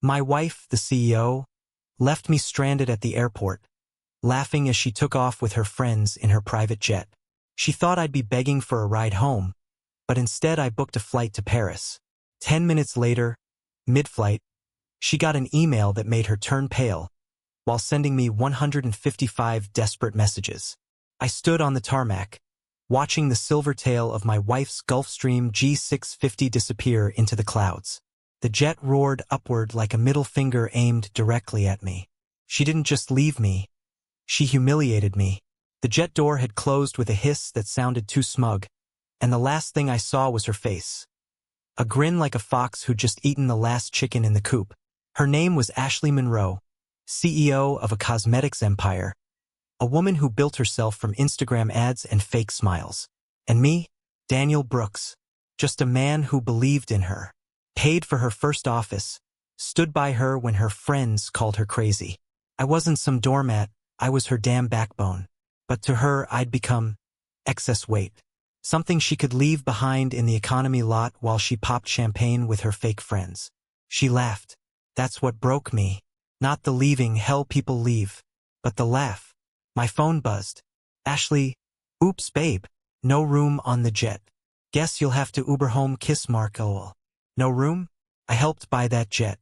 My wife, the CEO, left me stranded at the airport, laughing as she took off with her friends in her private jet. She thought I'd be begging for a ride home, but instead I booked a flight to Paris. 10 minutes later, mid-flight, she got an email that made her turn pale, while sending me 155 desperate messages. I stood on the tarmac, watching the silver tail of my wife's Gulfstream G650 disappear into the clouds. The jet roared upward like a middle finger aimed directly at me. She didn't just leave me, she humiliated me. The jet door had closed with a hiss that sounded too smug, and the last thing I saw was her face. A grin like a fox who'd just eaten the last chicken in the coop. Her name was Ashley Monroe, CEO of a cosmetics empire, a woman who built herself from Instagram ads and fake smiles. And me, Daniel Brooks, just a man who believed in her, paid for her first office, stood by her when her friends called her crazy. I wasn't some doormat, I was her damn backbone. But to her, I'd become excess weight. Something she could leave behind in the economy lot while she popped champagne with her fake friends. She laughed. That's what broke me. Not the leaving, hell people leave, but the laugh. My phone buzzed. Ashley, oops babe, no room on the jet. Guess you'll have to Uber home kiss mark lol. No room? I helped buy that jet.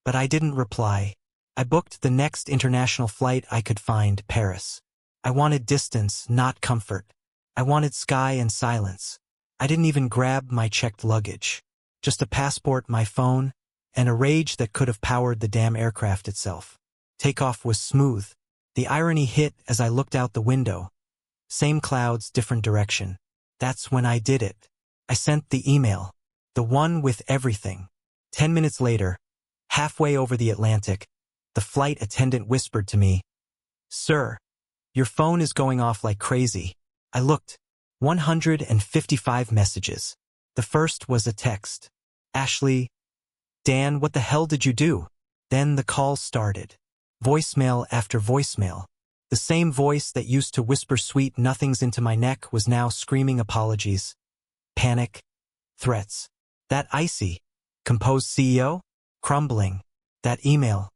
But I didn't reply. I booked the next international flight I could find, Paris. I wanted distance, not comfort. I wanted sky and silence. I didn't even grab my checked luggage. Just a passport, my phone, and a rage that could have powered the damn aircraft itself. Takeoff was smooth. The irony hit as I looked out the window. Same clouds, different direction. That's when I did it. I sent the email. The one with everything. 10 minutes later, halfway over the Atlantic, the flight attendant whispered to me, "Sir, your phone is going off like crazy." I looked. 155 messages. The first was a text. "Ashley, Dan, what the hell did you do?" Then the call started. Voicemail after voicemail. The same voice that used to whisper sweet nothings into my neck was now screaming apologies, panic, threats. That icy, composed CEO? Crumbling. That email.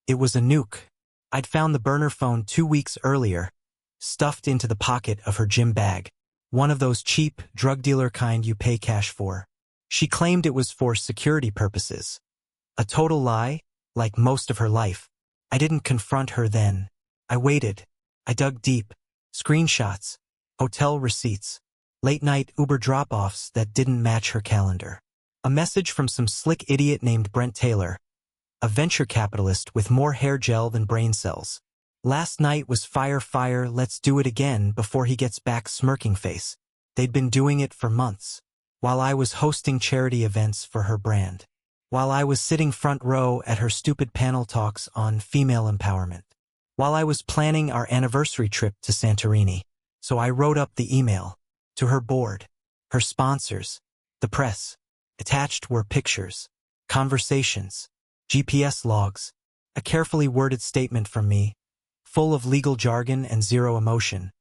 It was a nuke. I'd found the burner phone 2 weeks earlier, stuffed into the pocket of her gym bag. One of those cheap, drug dealer kind you pay cash for. She claimed it was for security purposes. A total lie, like most of her life. I didn't confront her then. I waited. I dug deep. Screenshots, hotel receipts, late-night Uber drop-offs that didn't match her calendar. A message from some slick idiot named Brent Taylor, a venture capitalist with more hair gel than brain cells. Last night was fire, let's do it again before he gets back smirking face. They'd been doing it for months. While I was hosting charity events for her brand. While I was sitting front row at her stupid panel talks on female empowerment. While I was planning our anniversary trip to Santorini. So I wrote up the email. To her board. Her sponsors. The press. Attached were pictures. Conversations. GPS logs. A carefully worded statement from me. Full of legal jargon and zero emotion.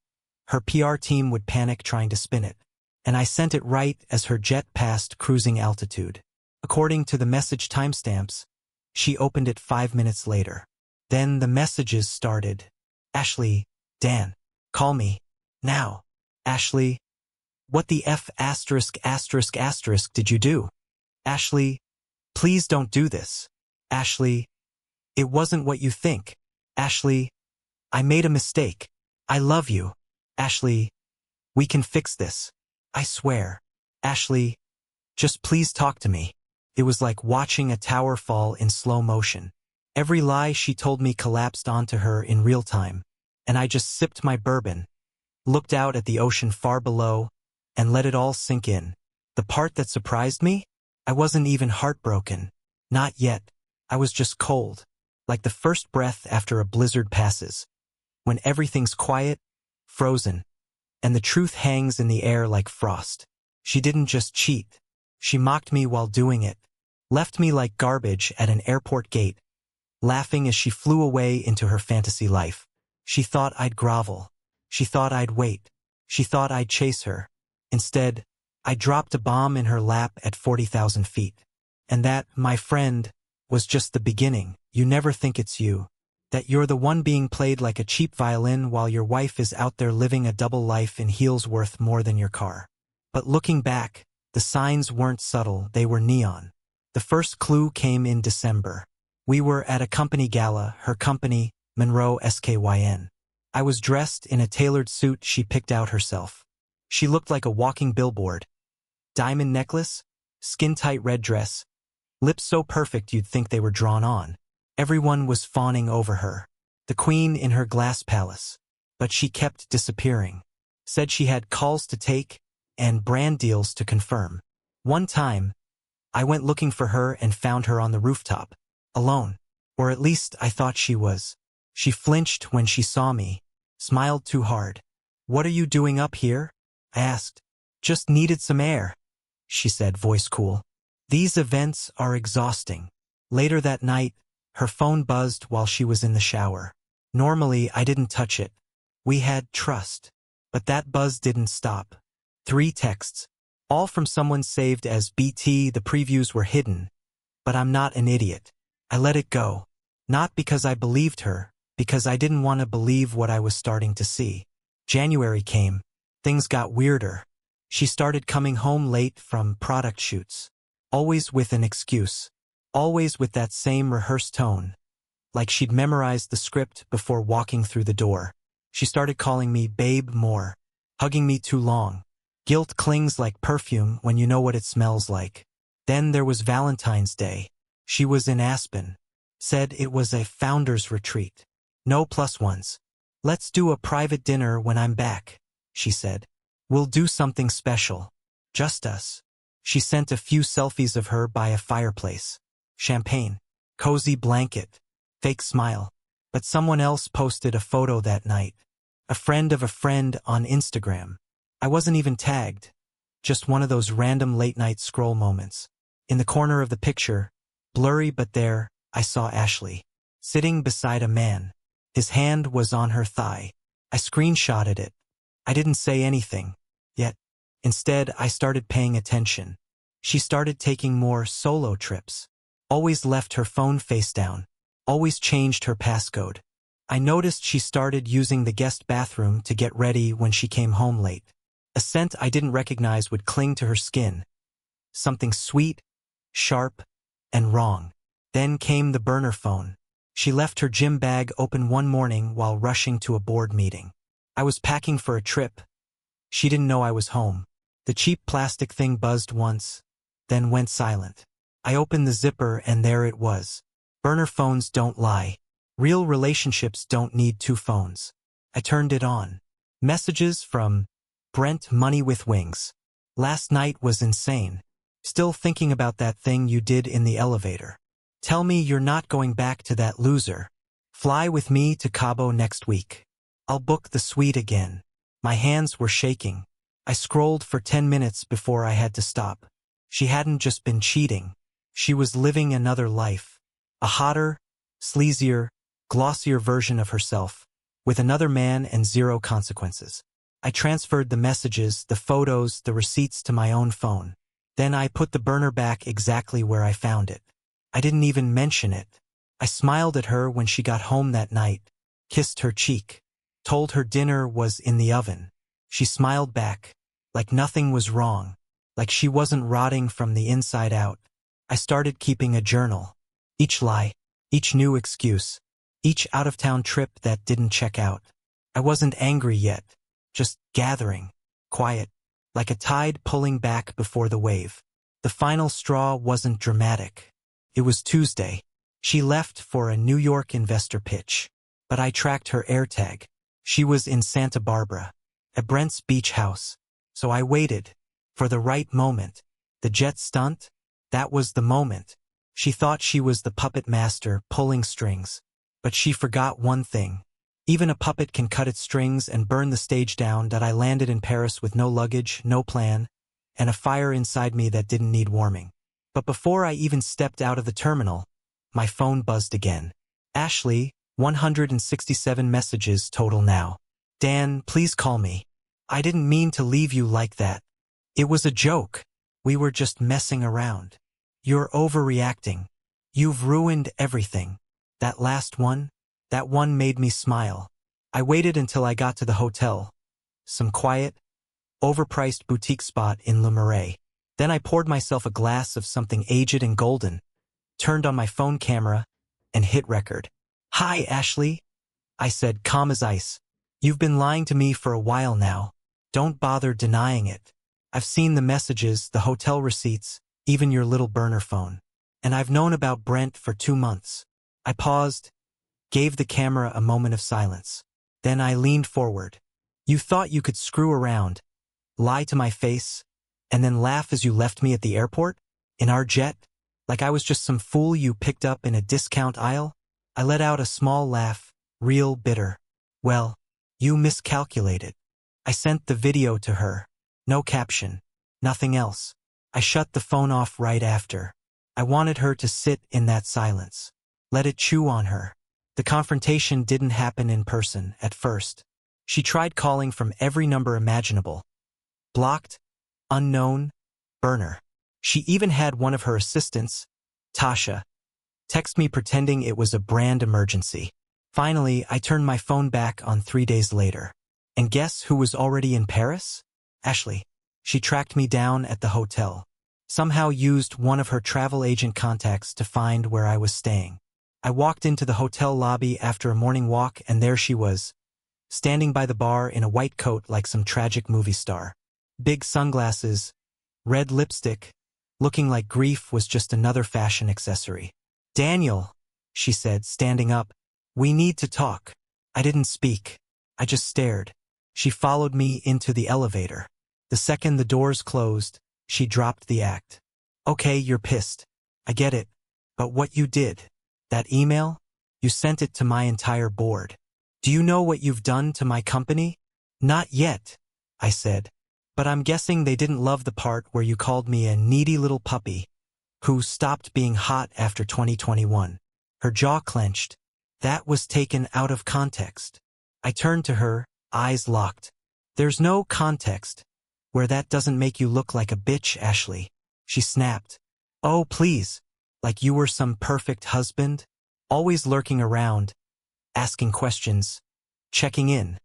Her PR team would panic trying to spin it. And I sent it right as her jet passed cruising altitude. According to the message timestamps, she opened it 5 minutes later. Then the messages started. Ashley, Dan, call me, now. Ashley, what the F **** did you do? Ashley, please don't do this. Ashley, it wasn't what you think. Ashley, I made a mistake. I love you. Ashley, we can fix this. I swear. Ashley, just please talk to me. It was like watching a tower fall in slow motion. Every lie she told me collapsed onto her in real time, and I just sipped my bourbon, looked out at the ocean far below, and let it all sink in. The part that surprised me? I wasn't even heartbroken. Not yet. I was just cold, like the first breath after a blizzard passes, when everything's quiet, frozen, and the truth hangs in the air like frost. She didn't just cheat. She mocked me while doing it, left me like garbage at an airport gate, laughing as she flew away into her fantasy life. She thought I'd grovel. She thought I'd wait. She thought I'd chase her. Instead, I dropped a bomb in her lap at 40,000 feet. And that, my friend, was just the beginning. You never think it's you. That you're the one being played like a cheap violin while your wife is out there living a double life in heels worth more than your car. But looking back, the signs weren't subtle, they were neon. The first clue came in December. We were at a company gala, her company, Monroe Skyn. I was dressed in a tailored suit she picked out herself. She looked like a walking billboard. Diamond necklace, skin-tight red dress, lips so perfect you'd think they were drawn on. Everyone was fawning over her. The queen in her glass palace. But she kept disappearing. Said she had calls to take and brand deals to confirm. One time, I went looking for her and found her on the rooftop, alone. Or at least I thought she was. She flinched when she saw me, smiled too hard. "What are you doing up here?" I asked. "Just needed some air," she said, voice cool. These events are exhausting. Later that night, her phone buzzed while she was in the shower. Normally, I didn't touch it. We had trust. But that buzz didn't stop. 3 texts. All from someone saved as BT. The previews were hidden. But I'm not an idiot. I let it go. Not because I believed her, because I didn't want to believe what I was starting to see. January came. Things got weirder. She started coming home late from product shoots. Always with an excuse. Always with that same rehearsed tone. Like she'd memorized the script before walking through the door. She started calling me babe more. Hugging me too long. Guilt clings like perfume when you know what it smells like. Then there was Valentine's Day. She was in Aspen. Said it was a founder's retreat. No plus ones. "Let's do a private dinner when I'm back," she said. "We'll do something special. Just us." She sent a few selfies of her by a fireplace. Champagne. Cozy blanket. Fake smile. But someone else posted a photo that night. A friend of a friend on Instagram. I wasn't even tagged. Just one of those random late-night scroll moments. In the corner of the picture, blurry but there, I saw Ashley. Sitting beside a man. His hand was on her thigh. I screenshotted it. I didn't say anything. Yet, instead, I started paying attention. She started taking more solo trips. Always left her phone face down. Always changed her passcode. I noticed she started using the guest bathroom to get ready when she came home late. A scent I didn't recognize would cling to her skin. Something sweet, sharp, and wrong. Then came the burner phone. She left her gym bag open one morning while rushing to a board meeting. I was packing for a trip. She didn't know I was home. The cheap plastic thing buzzed once, then went silent. I opened the zipper and there it was. Burner phones don't lie. Real relationships don't need 2 phones. I turned it on. Messages from Brent Money with Wings. "Last night was insane. Still thinking about that thing you did in the elevator. Tell me you're not going back to that loser. Fly with me to Cabo next week. I'll book the suite again." My hands were shaking. I scrolled for 10 minutes before I had to stop. She hadn't just been cheating. She was living another life. A hotter, sleazier, glossier version of herself, with another man and 0 consequences. I transferred the messages, the photos, the receipts to my own phone. Then I put the burner back exactly where I found it. I didn't even mention it. I smiled at her when she got home that night, kissed her cheek, told her dinner was in the oven. She smiled back, like nothing was wrong, like she wasn't rotting from the inside out. I started keeping a journal. Each lie, each new excuse, each out-of-town trip that didn't check out. I wasn't angry yet, just gathering, quiet, like a tide pulling back before the wave. The final straw wasn't dramatic. It was Tuesday. She left for a New York investor pitch, but I tracked her AirTag. She was in Santa Barbara, at Brent's beach house. So I waited for the right moment. The jet stunt? That was the moment. She thought she was the puppet master pulling strings. But she forgot one thing. Even a puppet can cut its strings and burn the stage down. That I landed in Paris with no luggage, no plan, and a fire inside me that didn't need warming. But before I even stepped out of the terminal, my phone buzzed again. "Ashley, 167 messages total now. Dan, please call me. I didn't mean to leave you like that. It was a joke. We were just messing around. You're overreacting. You've ruined everything. That last one? That one made me smile. I waited until I got to the hotel. Some quiet, overpriced boutique spot in Le Marais. Then I poured myself a glass of something aged and golden, turned on my phone camera, and hit record. "Hi, Ashley," I said, calm as ice. "You've been lying to me for a while now. Don't bother denying it. I've seen the messages, the hotel receipts, even your little burner phone. And I've known about Brent for 2 months." I paused, gave the camera a moment of silence. Then I leaned forward. "You thought you could screw around, lie to my face, and then laugh as you left me at the airport? In our jet? Like I was just some fool you picked up in a discount aisle?" I let out a small laugh, real bitter. "Well, you miscalculated." I sent the video to her. No caption. Nothing else. I shut the phone off right after. I wanted her to sit in that silence. Let it chew on her. The confrontation didn't happen in person at first. She tried calling from every number imaginable. Blocked, unknown, burner. She even had one of her assistants, Tasha, text me pretending it was a brand emergency. Finally, I turned my phone back on 3 days later. And guess who was already in Paris? Ashley. She tracked me down at the hotel. Somehow used one of her travel agent contacts to find where I was staying. I walked into the hotel lobby after a morning walk, and there she was, standing by the bar in a white coat like some tragic movie star. Big sunglasses, red lipstick, looking like grief was just another fashion accessory. "Daniel," she said, standing up, "we need to talk." I didn't speak. I just stared. She followed me into the elevator. The second the doors closed, she dropped the act. "Okay, you're pissed. I get it. But what you did, that email, you sent it to my entire board. Do you know what you've done to my company?" "Not yet," I said. "But I'm guessing they didn't love the part where you called me a needy little puppy who stopped being hot after 2021. Her jaw clenched. That was taken out of context. I turned to her, eyes locked. "There's no context where that doesn't make you look like a bitch, Ashley." She snapped. "Oh, please. Like you were some perfect husband? Always lurking around, asking questions, checking in.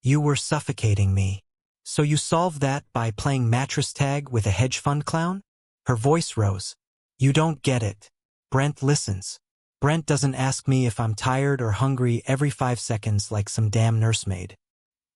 You were suffocating me. So you solved that by playing mattress tag with a hedge fund clown?" Her voice rose. "You don't get it. Brent listens. Brent doesn't ask me if I'm tired or hungry every 5 seconds like some damn nursemaid.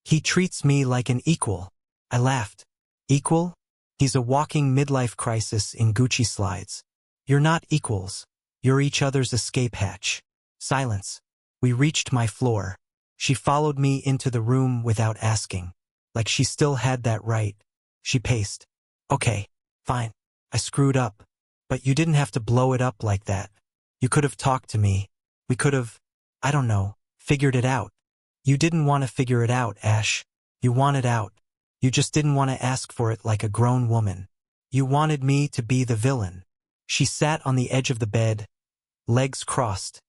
He treats me like an equal." I laughed. "Equal? He's a walking midlife crisis in Gucci slides. You're not equals. You're each other's escape hatch." Silence. We reached my floor. She followed me into the room without asking. Like she still had that right. She paced. "Okay, fine. I screwed up. But you didn't have to blow it up like that. You could have talked to me. We could have, I don't know, figured it out." "You didn't want to figure it out, Ash. You wanted out. You just didn't want to ask for it like a grown woman. You wanted me to be the villain." She sat on the edge of the bed, legs crossed,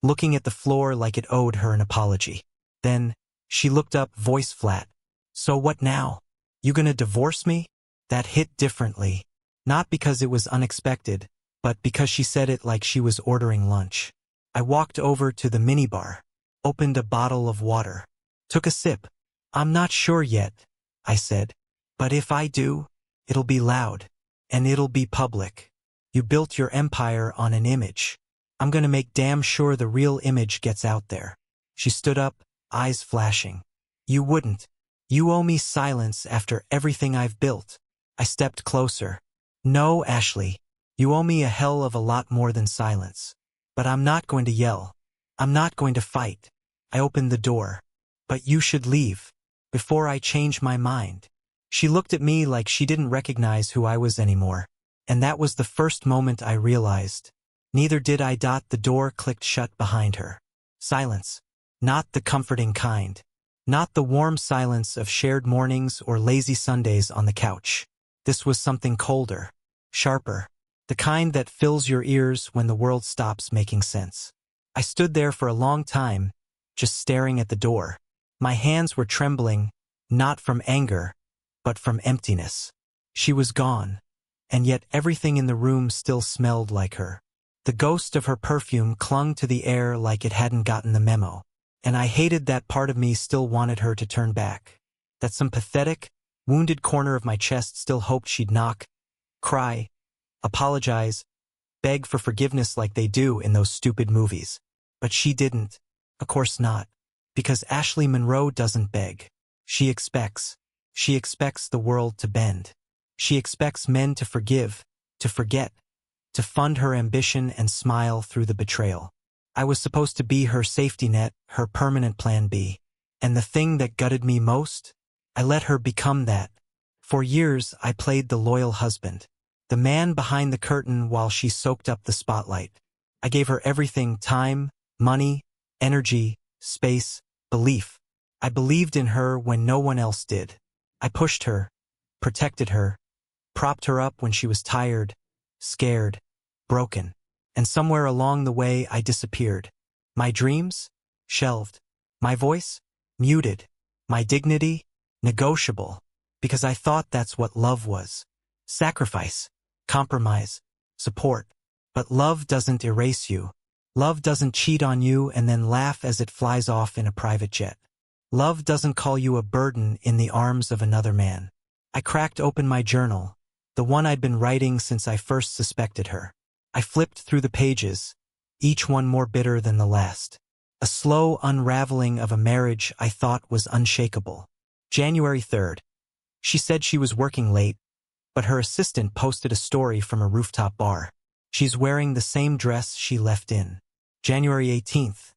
looking at the floor like it owed her an apology. Then, she looked up, voice flat. "So what now? You gonna divorce me?" That hit differently. Not because it was unexpected, but because she said it like she was ordering lunch. I walked over to the minibar, opened a bottle of water, took a sip. "I'm not sure yet," I said. "But if I do, it'll be loud. And it'll be public. You built your empire on an image. I'm gonna make damn sure the real image gets out there." She stood up, eyes flashing. "You wouldn't. You owe me silence after everything I've built." I stepped closer. "No, Ashley. You owe me a hell of a lot more than silence. But I'm not going to yell. I'm not going to fight." I opened the door. "But you should leave. Before I change my mind." She looked at me like she didn't recognize who I was anymore. And that was the first moment I realized. Neither did I. The door clicked shut behind her. Silence. Not the comforting kind. Not the warm silence of shared mornings or lazy Sundays on the couch. This was something colder, sharper, the kind that fills your ears when the world stops making sense. I stood there for a long time, just staring at the door. My hands were trembling, not from anger, but from emptiness. She was gone, and yet everything in the room still smelled like her. The ghost of her perfume clung to the air like it hadn't gotten the memo. And I hated that part of me still wanted her to turn back. That some pathetic, wounded corner of my chest still hoped she'd knock, cry, apologize, beg for forgiveness like they do in those stupid movies. But she didn't. Of course not. Because Ashley Monroe doesn't beg. She expects. She expects the world to bend. She expects men to forgive, to forget, to fund her ambition and smile through the betrayal. I was supposed to be her safety net, her permanent plan B. And the thing that gutted me most? I let her become that. For years, I played the loyal husband. The man behind the curtain while she soaked up the spotlight. I gave her everything: time, money, energy, space, belief. I believed in her when no one else did. I pushed her, protected her, propped her up when she was tired, scared, broken. And somewhere along the way I disappeared. My dreams? Shelved. My voice? Muted. My dignity? Negotiable. Because I thought that's what love was. Sacrifice. Compromise. Support. But love doesn't erase you. Love doesn't cheat on you and then laugh as it flies off in a private jet. Love doesn't call you a burden in the arms of another man. I cracked open my journal, the one I'd been writing since I first suspected her. I flipped through the pages, each one more bitter than the last. A slow unraveling of a marriage I thought was unshakable. January 3rd. She said she was working late, but her assistant posted a story from a rooftop bar. She's wearing the same dress she left in. January 18th.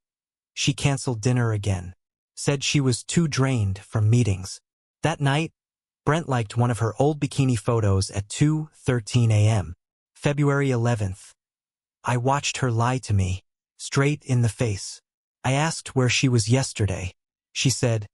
She canceled dinner again. Said she was too drained from meetings. That night, Brent liked one of her old bikini photos at 2:13 a.m. February 11th. I watched her lie to me, straight in the face. I asked where she was yesterday. She said,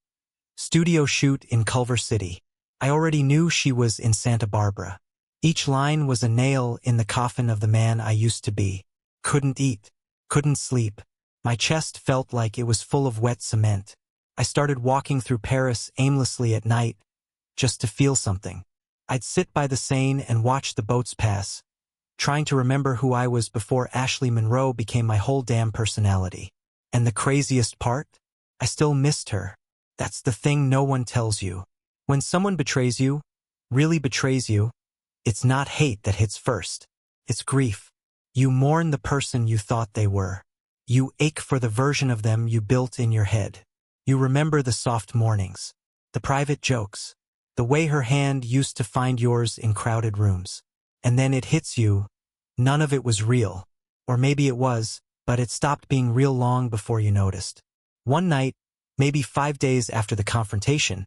studio shoot in Culver City. I already knew she was in Santa Barbara. Each line was a nail in the coffin of the man I used to be. Couldn't eat, couldn't sleep. My chest felt like it was full of wet cement. I started walking through Paris aimlessly at night, just to feel something. I'd sit by the Seine and watch the boats pass, trying to remember who I was before Ashley Monroe became my whole damn personality. And the craziest part? I still missed her. That's the thing no one tells you. When someone betrays you, really betrays you, it's not hate that hits first. It's grief. You mourn the person you thought they were. You ache for the version of them you built in your head. You remember the soft mornings, the private jokes, the way her hand used to find yours in crowded rooms. And then it hits you. None of it was real. Or maybe it was, but it stopped being real long before you noticed. One night, maybe 5 days after the confrontation,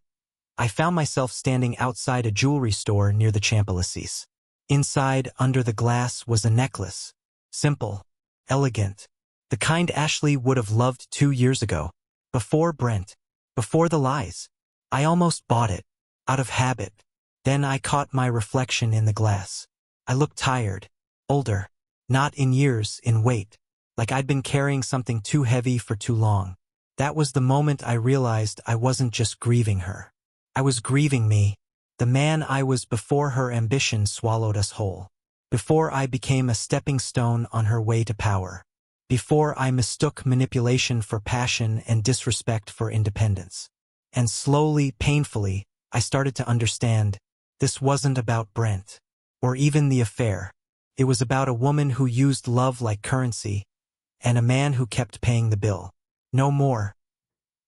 I found myself standing outside a jewelry store near the Champs-Élysées. Inside, under the glass, was a necklace. Simple, elegant, the kind Ashley would have loved 2 years ago. Before Brent, before the lies. I almost bought it, out of habit. Then I caught my reflection in the glass. I looked tired, older, not in years, in weight, like I'd been carrying something too heavy for too long. That was the moment I realized I wasn't just grieving her. I was grieving me, the man I was before her ambition swallowed us whole. Before I became a stepping stone on her way to power. Before I mistook manipulation for passion and disrespect for independence. And slowly, painfully, I started to understand this wasn't about Brent, or even the affair. It was about a woman who used love like currency, and a man who kept paying the bill. No more.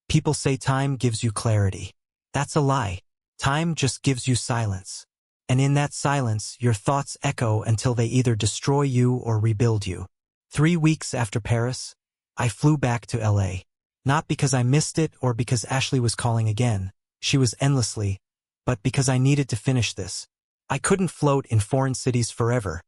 People say time gives you clarity. That's a lie. Time just gives you silence. And in that silence, your thoughts echo until they either destroy you or rebuild you. 3 weeks after Paris, I flew back to LA. Not because I missed it or because Ashley was calling again. She was endlessly. But because I needed to finish this. I couldn't float in foreign cities forever,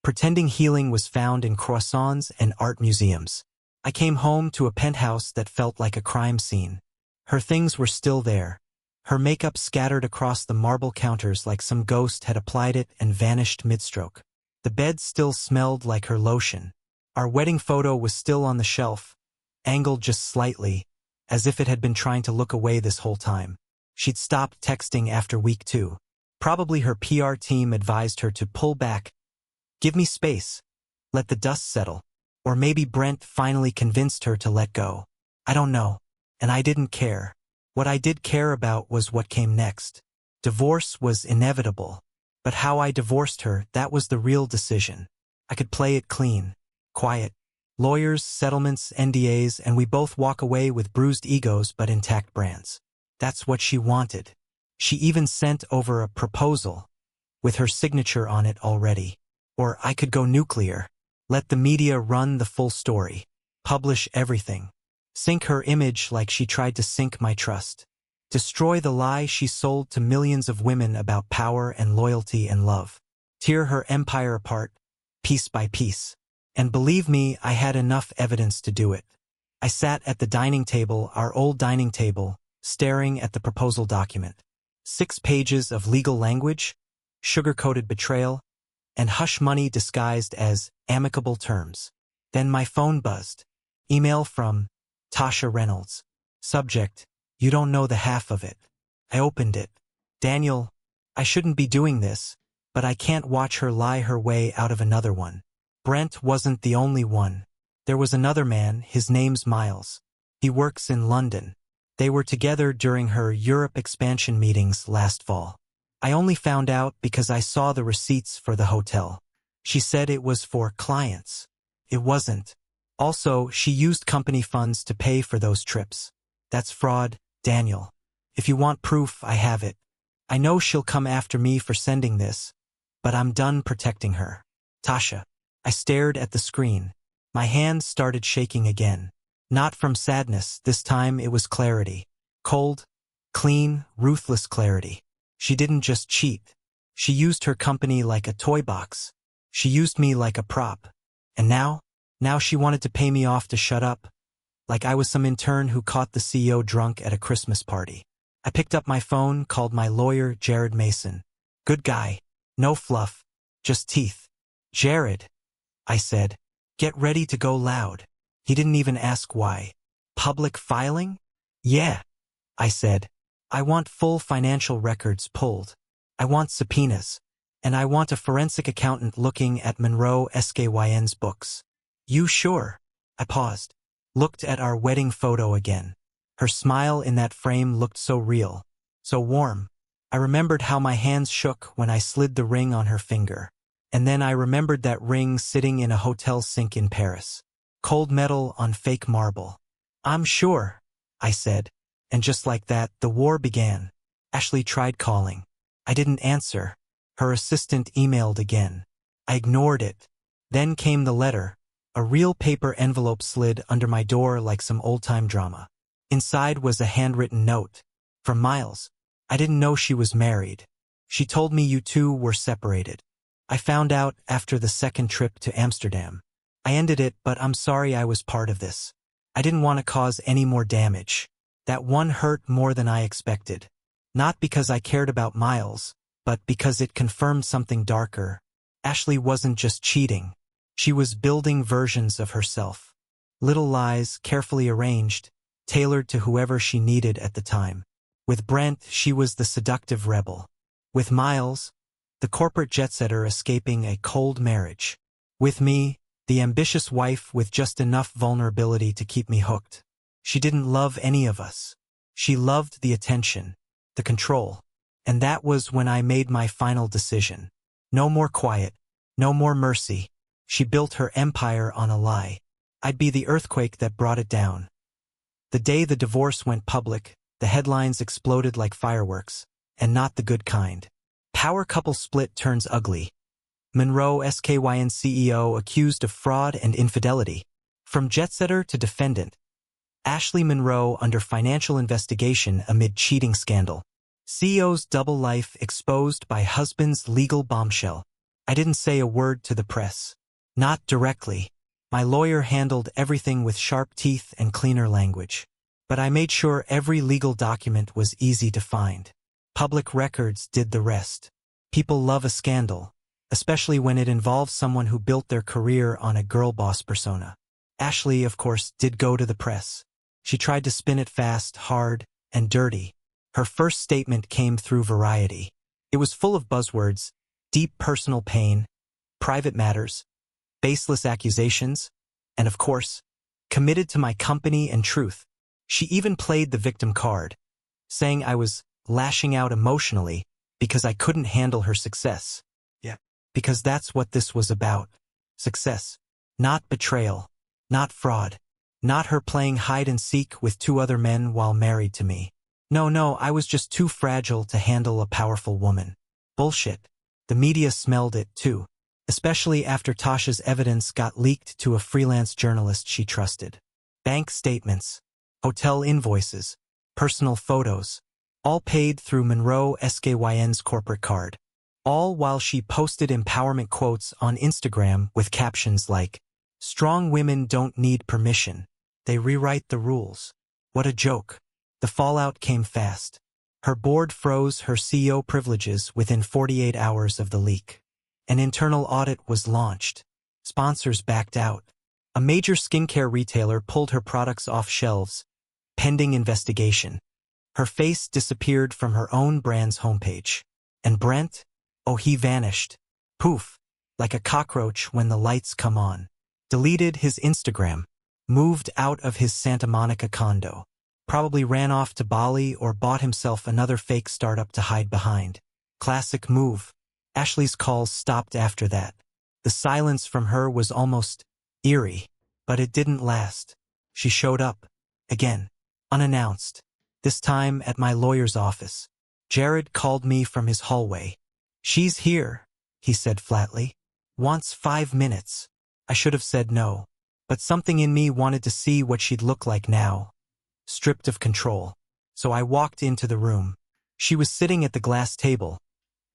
pretending healing was found in croissants and art museums. I came home to a penthouse that felt like a crime scene. Her things were still there. Her makeup scattered across the marble counters like some ghost had applied it and vanished mid-stroke. The bed still smelled like her lotion. Our wedding photo was still on the shelf, angled just slightly, as if it had been trying to look away this whole time. She'd stopped texting after week 2. Probably her PR team advised her to pull back. Give me space. let the dust settle. Or maybe Brent finally convinced her to let go. I don't know. And I didn't care. What I did care about was what came next. Divorce was inevitable. But how I divorced her, that was the real decision. I could play it clean, quiet. Lawyers, settlements, NDAs, and we both walk away with bruised egos but intact brands. That's what she wanted. She even sent over a proposal, with her signature on it already. Or I could go nuclear. Let the media run the full story. Publish everything. Sink her image like she tried to sink my trust. Destroy the lie she sold to millions of women about power and loyalty and love. Tear her empire apart, piece by piece. And believe me, I had enough evidence to do it. I sat at the dining table, our old dining table, staring at the proposal document. 6 pages of legal language, sugar-coated betrayal, and hush money disguised as amicable terms. Then my phone buzzed. Email from Tasha Reynolds. Subject, you don't know the half of it. I opened it. Daniel, I shouldn't be doing this, but I can't watch her lie her way out of another one. Brent wasn't the only one. There was another man, his name's Miles. He works in London. They were together during her Europe expansion meetings last fall. I only found out because I saw the receipts for the hotel. She said it was for clients. It wasn't. Also, she used company funds to pay for those trips. That's fraud, Daniel. If you want proof, I have it. I know she'll come after me for sending this, but I'm done protecting her. Tasha. I stared at the screen. My hands started shaking again. Not from sadness, this time it was clarity. Cold, clean, ruthless clarity. She didn't just cheat. She used her company like a toy box. She used me like a prop. And now she wanted to pay me off to shut up, like I was some intern who caught the CEO drunk at a Christmas party. I picked up my phone, called my lawyer, Jared Mason. Good guy. No fluff. Just teeth. Jared, I said, get ready to go loud. He didn't even ask why. Public filing? Yeah, I said. I want full financial records pulled. I want subpoenas. And I want a forensic accountant looking at Monroe Skyn's books. You sure? I paused. Looked at our wedding photo again. Her smile in that frame looked so real, so warm. I remembered how my hands shook when I slid the ring on her finger. And then I remembered that ring sitting in a hotel sink in Paris. Cold metal on fake marble. I'm sure, I said. And just like that, the war began. Ashley tried calling. I didn't answer. Her assistant emailed again. I ignored it. Then came the letter. A real paper envelope slid under my door like some old-time drama. Inside was a handwritten note. From Miles. I didn't know she was married. She told me you two were separated. I found out after the second trip to Amsterdam. I ended it, but I'm sorry I was part of this. I didn't want to cause any more damage. That one hurt more than I expected. Not because I cared about Miles, but because it confirmed something darker. Ashley wasn't just cheating. She was building versions of herself. Little lies, carefully arranged, tailored to whoever she needed at the time. With Brent, she was the seductive rebel. With Miles, the corporate jet-setter escaping a cold marriage. With me, the ambitious wife with just enough vulnerability to keep me hooked. She didn't love any of us. She loved the attention, the control. And that was when I made my final decision. No more quiet, no more mercy. She built her empire on a lie. I'd be the earthquake that brought it down. The day the divorce went public, the headlines exploded like fireworks, and not the good kind. Power couple split turns ugly. Monroe Skyn CEO accused of fraud and infidelity. From jet-setter to defendant. Ashley Monroe under financial investigation amid cheating scandal. CEO's double life exposed by husband's legal bombshell. I didn't say a word to the press. Not directly. My lawyer handled everything with sharp teeth and cleaner language. But I made sure every legal document was easy to find. Public records did the rest. People love a scandal, especially when it involves someone who built their career on a girl boss persona. Ashley, of course, did go to the press. She tried to spin it fast, hard, and dirty. Her first statement came through Variety. It was full of buzzwords, deep personal pain, private matters, baseless accusations, and of course, committed to my company and truth. She even played the victim card, saying I was lashing out emotionally because I couldn't handle her success. Yeah. Because that's what this was about. Success. Not betrayal. Not fraud. Not her playing hide and seek with 2 other men while married to me. No, I was just too fragile to handle a powerful woman. Bullshit. The media smelled it too, especially after Tasha's evidence got leaked to a freelance journalist she trusted. Bank statements, hotel invoices, personal photos, all paid through Monroe SKYN's corporate card. All while she posted empowerment quotes on Instagram with captions like, "Strong women don't need permission. They rewrite the rules." What a joke. The fallout came fast. Her board froze her CEO privileges within 48 hours of the leak. An internal audit was launched. Sponsors backed out. A major skincare retailer pulled her products off shelves, pending investigation. Her face disappeared from her own brand's homepage. And Brent? Oh, he vanished. Poof, like a cockroach when the lights come on. Deleted his Instagram. Moved out of his Santa Monica condo. Probably ran off to Bali or bought himself another fake startup to hide behind. Classic move. Ashley's calls stopped after that. The silence from her was almost eerie, but it didn't last. She showed up. Again. Unannounced. This time at my lawyer's office. Jared called me from his hallway. "She's here," he said flatly. "Wants 5 minutes." I should have said no. But something in me wanted to see what she'd look like now. Stripped of control. So I walked into the room. She was sitting at the glass table,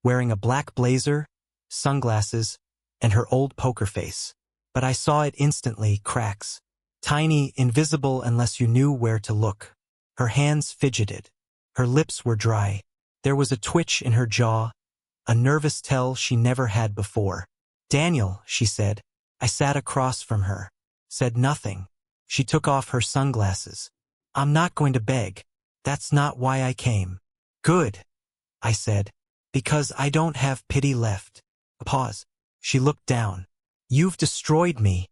wearing a black blazer, sunglasses, and her old poker face. But I saw it instantly, cracks. Tiny, invisible unless you knew where to look. Her hands fidgeted. Her lips were dry. There was a twitch in her jaw, a nervous tell she never had before. "Daniel," she said. I sat across from her. Said nothing. She took off her sunglasses. "I'm not going to beg. That's not why I came." "Good," I said. "Because I don't have pity left." A pause. She looked down. "You've destroyed me,"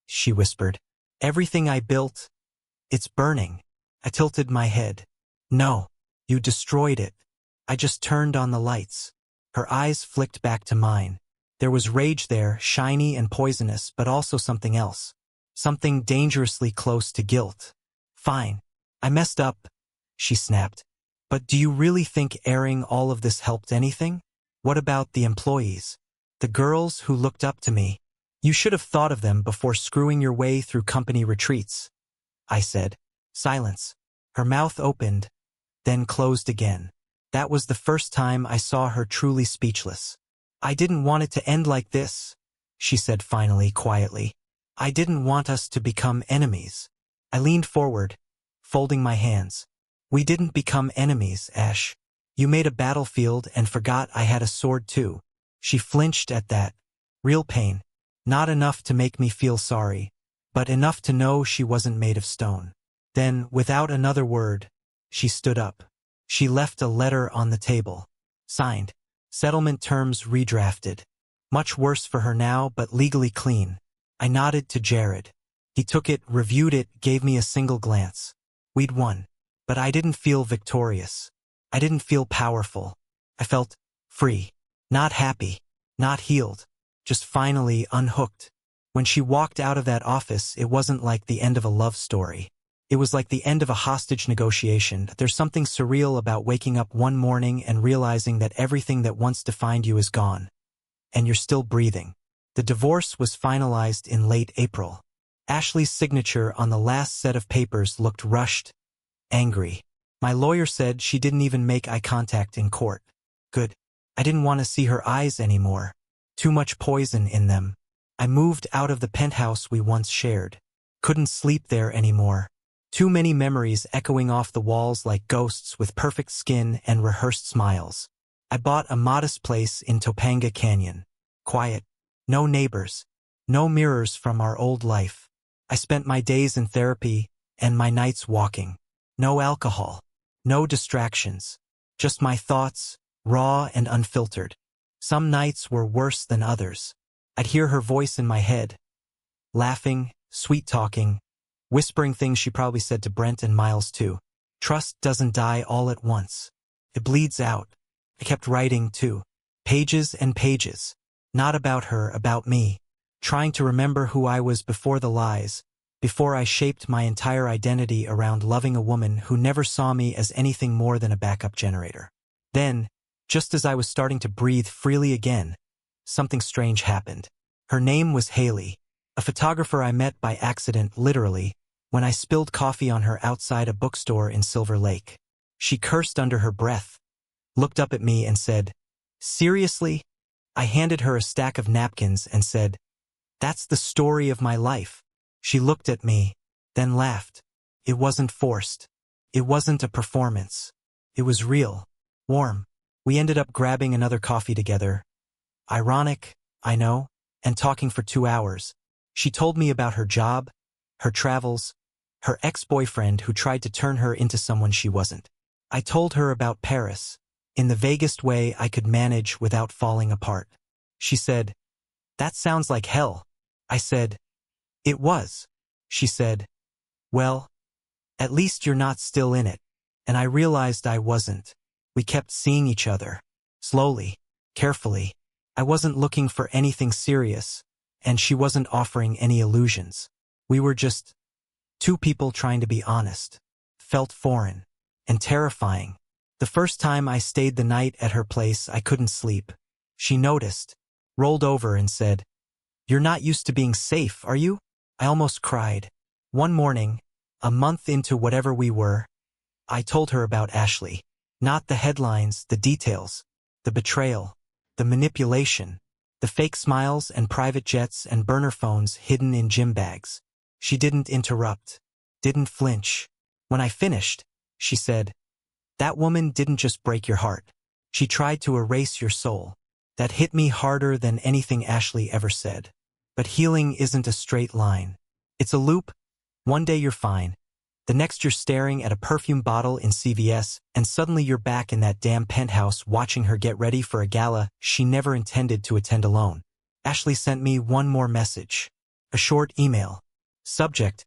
she whispered. "Everything I built, it's burning." I tilted my head. "No, you destroyed it." I just turned on the lights. Her eyes flicked back to mine. There was rage there, shiny and poisonous, but also something else. Something dangerously close to guilt. "Fine. I messed up," she snapped. "But do you really think airing all of this helped anything? What about the employees? The girls who looked up to me? You should have thought of them before screwing your way through company retreats." I said. Silence. Her mouth opened, then closed again. That was the first time I saw her truly speechless. "I didn't want it to end like this," she said finally, quietly. "I didn't want us to become enemies." I leaned forward, folding my hands. "We didn't become enemies, Ash. You made a battlefield and forgot I had a sword too." She flinched at that. Real pain. Not enough to make me feel sorry, but enough to know she wasn't made of stone. Then, without another word, she stood up. She left a letter on the table. Signed. Settlement terms redrafted. Much worse for her now, but legally clean. I nodded to Jared. He took it, reviewed it, gave me a single glance. We'd won. But I didn't feel victorious. I didn't feel powerful. I felt free. Not happy. Not healed. Just finally unhooked. When she walked out of that office, it wasn't like the end of a love story. It was like the end of a hostage negotiation. There's something surreal about waking up one morning and realizing that everything that once defined you is gone. And you're still breathing. The divorce was finalized in late April. Ashley's signature on the last set of papers looked rushed, angry. My lawyer said she didn't even make eye contact in court. Good. I didn't want to see her eyes anymore. Too much poison in them. I moved out of the penthouse we once shared. Couldn't sleep there anymore. Too many memories echoing off the walls like ghosts with perfect skin and rehearsed smiles. I bought a modest place in Topanga Canyon. Quiet. No neighbors. No mirrors from our old life. I spent my days in therapy and my nights walking. No alcohol. No distractions. Just my thoughts, raw and unfiltered. Some nights were worse than others. I'd hear her voice in my head, laughing, sweet-talking, whispering things she probably said to Brent and Miles too. Trust doesn't die all at once. It bleeds out. I kept writing too. Pages and pages. Not about her, about me. Trying to remember who I was before the lies, before I shaped my entire identity around loving a woman who never saw me as anything more than a backup generator. Then, just as I was starting to breathe freely again, something strange happened. Her name was Haley, a photographer I met by accident, literally, when I spilled coffee on her outside a bookstore in Silver Lake. She cursed under her breath, looked up at me and said, "Seriously?" I handed her a stack of napkins and said, "That's the story of my life." She looked at me, then laughed. It wasn't forced. It wasn't a performance. It was real, warm. We ended up grabbing another coffee together. Ironic, I know, and talking for 2 hours. She told me about her job, her travels, her ex-boyfriend who tried to turn her into someone she wasn't. I told her about Paris, in the vaguest way I could manage without falling apart. She said, "That sounds like hell." I said, "It was." She said, "Well, at least you're not still in it." And I realized I wasn't. We kept seeing each other. Slowly, carefully. I wasn't looking for anything serious, and she wasn't offering any illusions. We were just two people trying to be honest. Felt foreign and terrifying. The first time I stayed the night at her place, I couldn't sleep. She noticed, rolled over and said, "You're not used to being safe, are you?" I almost cried. One morning, a month into whatever we were, I told her about Ashley. Not the headlines, the details, the betrayal, the manipulation, the fake smiles and private jets and burner phones hidden in gym bags. She didn't interrupt, didn't flinch. When I finished, she said, "That woman didn't just break your heart. She tried to erase your soul." That hit me harder than anything Ashley ever said. But healing isn't a straight line. It's a loop. One day you're fine. The next you're staring at a perfume bottle in CVS, and suddenly you're back in that damn penthouse watching her get ready for a gala she never intended to attend alone. Ashley sent me one more message. A short email. Subject: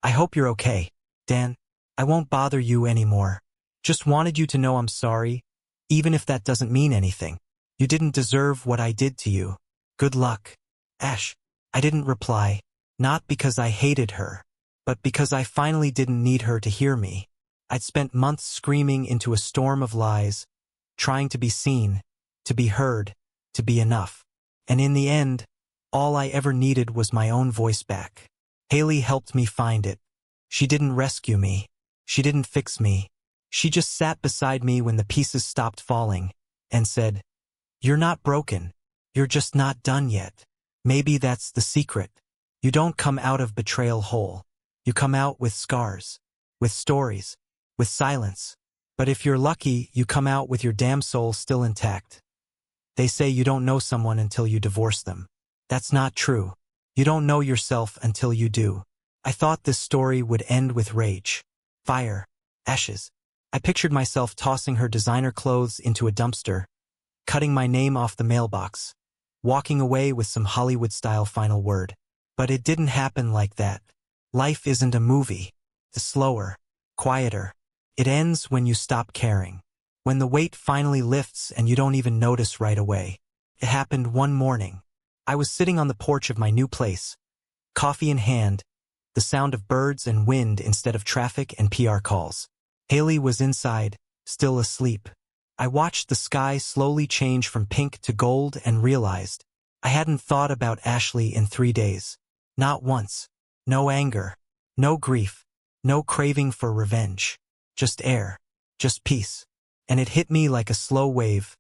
"I hope you're okay, Dan. I won't bother you anymore. Just wanted you to know I'm sorry, even if that doesn't mean anything. You didn't deserve what I did to you. Good luck. Ash." I didn't reply, not because I hated her, but because I finally didn't need her to hear me. I'd spent months screaming into a storm of lies, trying to be seen, to be heard, to be enough. And in the end, all I ever needed was my own voice back. Haley helped me find it. She didn't rescue me. She didn't fix me. She just sat beside me when the pieces stopped falling and said, "You're not broken. You're just not done yet." Maybe that's the secret. You don't come out of betrayal whole. You come out with scars, with stories, with silence. But if you're lucky, you come out with your damn soul still intact. They say you don't know someone until you divorce them. That's not true. You don't know yourself until you do. I thought this story would end with rage, fire, ashes. I pictured myself tossing her designer clothes into a dumpster, cutting my name off the mailbox, walking away with some Hollywood-style final word. But it didn't happen like that. Life isn't a movie. It's slower, quieter. It ends when you stop caring. When the weight finally lifts and you don't even notice right away. It happened one morning. I was sitting on the porch of my new place, coffee in hand, the sound of birds and wind instead of traffic and PR calls. Haley was inside, still asleep. I watched the sky slowly change from pink to gold and realized I hadn't thought about Ashley in 3 days. Not once. No anger. No grief. No craving for revenge. Just air. Just peace. And it hit me like a slow wave.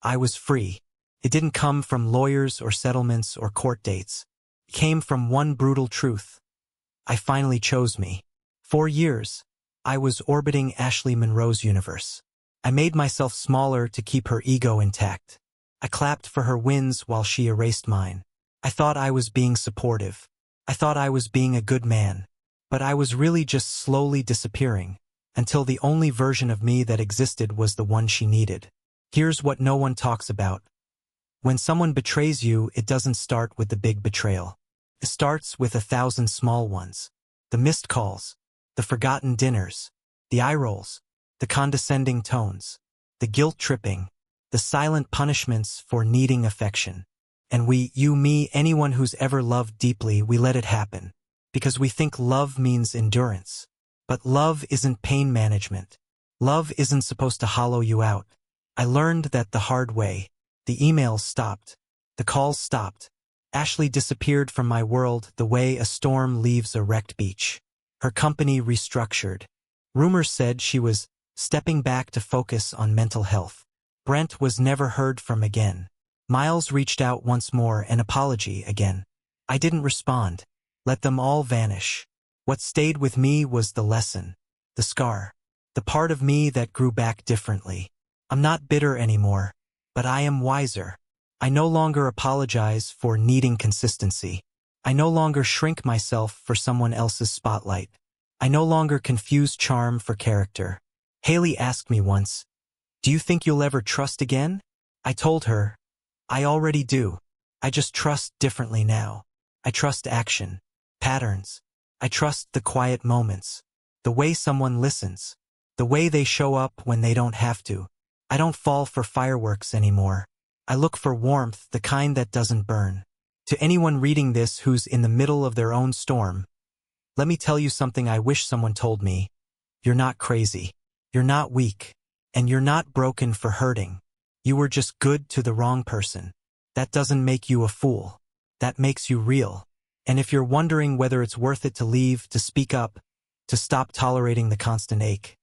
I was free. It didn't come from lawyers or settlements or court dates. It came from one brutal truth. I finally chose me. For years, I was orbiting Ashley Monroe's universe. I made myself smaller to keep her ego intact. I clapped for her wins while she erased mine. I thought I was being supportive. I thought I was being a good man. But I was really just slowly disappearing, until the only version of me that existed was the one she needed. Here's what no one talks about. When someone betrays you, it doesn't start with the big betrayal. It starts with 1,000 small ones. The missed calls, the forgotten dinners, the eye rolls, the condescending tones, the guilt tripping, the silent punishments for needing affection. And we, you, me, anyone who's ever loved deeply, we let it happen. Because we think love means endurance. But love isn't pain management. Love isn't supposed to hollow you out. I learned that the hard way. The emails stopped. The calls stopped. Ashley disappeared from my world the way a storm leaves a wrecked beach. Her company restructured. Rumors said she was stepping back to focus on mental health. Brent was never heard from again. Miles reached out once more, an apology again. I didn't respond. Let them all vanish. What stayed with me was the lesson, the scar, the part of me that grew back differently. I'm not bitter anymore, but I am wiser. I no longer apologize for needing consistency. I no longer shrink myself for someone else's spotlight. I no longer confuse charm for character. Haley asked me once, "Do you think you'll ever trust again?" I told her, "I already do. I just trust differently now. I trust action, patterns. I trust the quiet moments, the way someone listens, the way they show up when they don't have to. I don't fall for fireworks anymore. I look for warmth, the kind that doesn't burn." To anyone reading this who's in the middle of their own storm, let me tell you something I wish someone told me. You're not crazy. You're not weak. And you're not broken for hurting. You were just good to the wrong person. That doesn't make you a fool. That makes you real. And if you're wondering whether it's worth it to leave, to speak up, to stop tolerating the constant ache,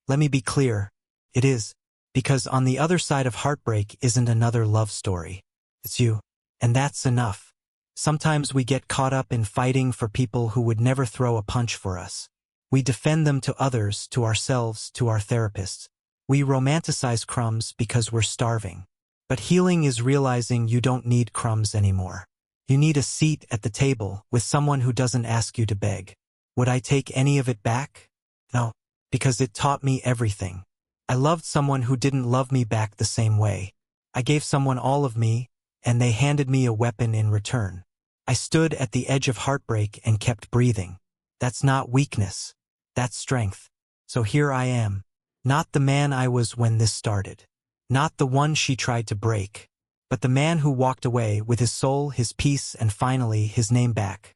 let me be clear. It is. Because on the other side of heartbreak isn't another love story. It's you. And that's enough. Sometimes we get caught up in fighting for people who would never throw a punch for us. We defend them to others, to ourselves, to our therapists. We romanticize crumbs because we're starving. But healing is realizing you don't need crumbs anymore. You need a seat at the table with someone who doesn't ask you to beg. Would I take any of it back? No, because it taught me everything. I loved someone who didn't love me back the same way. I gave someone all of me, and they handed me a weapon in return. I stood at the edge of heartbreak and kept breathing. That's not weakness. That's strength. So here I am. Not the man I was when this started. Not the one she tried to break. But the man who walked away with his soul, his peace, and finally his name back.